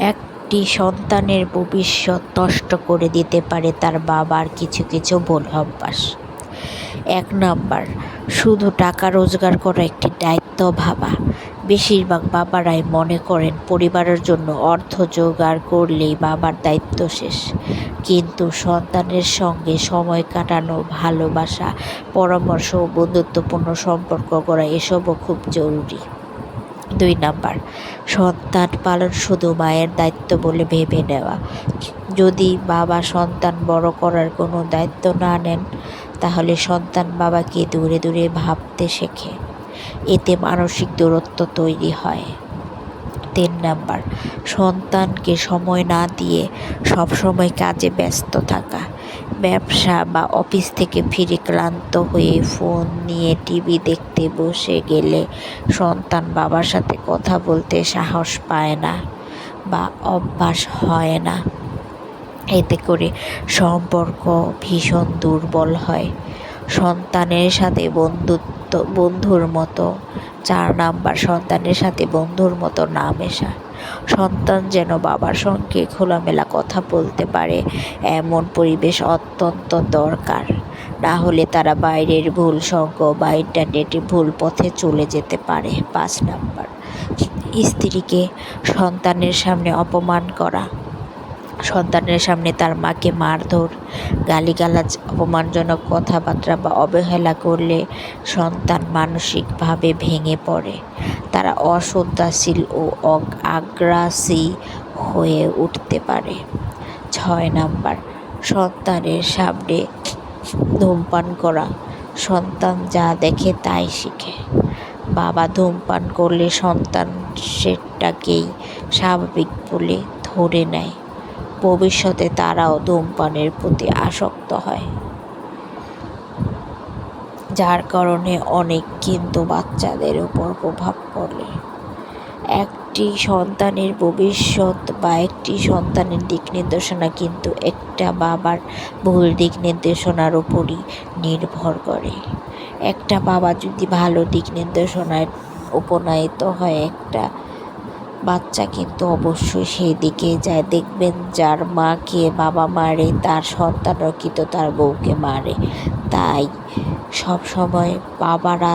একটি সন্তানের ভবিষ্যৎ নষ্ট করে দিতে পারে তার বাবার কিছু কিছু ভুল অভ্যাস। ১ নাম্বার, শুধু টাকা রোজগার করা একটি দায়িত্ব ভাবা। বেশিরভাগ বাবারাই মনে করেন পরিবারের জন্য অর্থ জোগাড় করলেই বাবার দায়িত্ব শেষ। কিন্তু সন্তানের সঙ্গে সময় কাটানো, ভালোবাসা, পরামর্শ ও বন্ধুত্বপূর্ণ সম্পর্ক করা এসবও খুব জরুরি। ২ নাম্বার, সন্তান পালন শুধু মায়ের দায়িত্ব বলে ভেবে নেওয়া। যদি বাবা সন্তান বড় করার কোনো দায়িত্ব না নেন, তাহলে সন্তান বাবাকে দূরে দূরে ভাবতে শেখে। এতে মানসিক দূরত্ব তৈরি হয়। ৩ নাম্বার, সন্তানকে সময় না দিয়ে সবসময় কাজে ব্যস্ত থাকা। ব্যবসা বা অফিস থেকে ফিরে ক্লান্ত হয়ে ফোন নিয়ে টিভি দেখতে বসে গেলে সন্তান বাবার সাথে কথা বলতে সাহস পায় না বা অভ্যাস হয় না। এতে করে সম্পর্ক ভীষণ দুর্বল হয়। সন্তানের সাথে বন্ধুর মতো। ৪ নাম্বার, সন্তানের সাথে বন্ধুর মতো না মেশা। সন্তান যেন বাবার সঙ্গে খোলামেলা কথা বলতে পারে এমন পরিবেশ অত্যন্ত দরকার। না হলে তারা বাইরের ভুল সঙ্গ বা ইন্টারনেটে ভুল পথে চলে যেতে পারে। ৫ নাম্বার, স্ত্রীকে সন্তানের সামনে অপমান করা। সন্তানের সামনে তার মাকে মারধর, গালিগালাজ, অপমানজনক কথাবার্তা বা অবহেলা করলে সন্তান মানসিকভাবে ভেঙে পড়ে। তারা অশ্রদ্ধাশীল ও আগ্রাসী হয়ে উঠতে পারে। ৬ নাম্বার, সন্তানের সামনে ধূমপান করা। সন্তান যা দেখে তাই শিখে। বাবা ধূমপান করলে সন্তান সেটাকেই স্বাভাবিক বলে ধরে নেয়। ভবিষ্যতে তারাও ধূমপানের প্রতি আসক্ত হয়, যার কারণে অনেক কিন্তু বাচ্চাদের উপর প্রভাব পড়ে। একটি সন্তানের ভবিষ্যৎ বা একটি সন্তানের দিক নির্দেশনা কিন্তু একটা বাবার ভুল দিক নির্দেশনার উপরই নির্ভর করে। একটা বাবা যদি ভালো দিক নির্দেশনায় উপনীত হয়, একটা বাচ্চা কিন্তু অবশ্যই সেই দিকে যায়। দেখবেন যার মাকে বাবা মারে, তার সন্তানও কিন্তু তার বউকে মারে। তাই সবসময় বাবারা,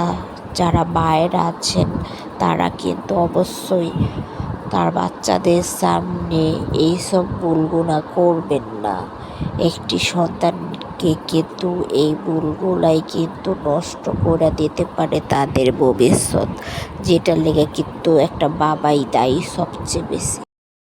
যারা মায়েরা আছেন, তারা কিন্তু অবশ্যই তার বাচ্চাদের সামনে এইসব ভুলগুলো করবেন না। একটি সন্তানকে কিন্তু এই ভুলগুলাই কিন্তু নষ্ট করে দিতে পারে তাদের ভবিষ্যৎ, যেটার লেগে কিন্তু একটা বাবাই দায়ী সবচেয়ে বেশি।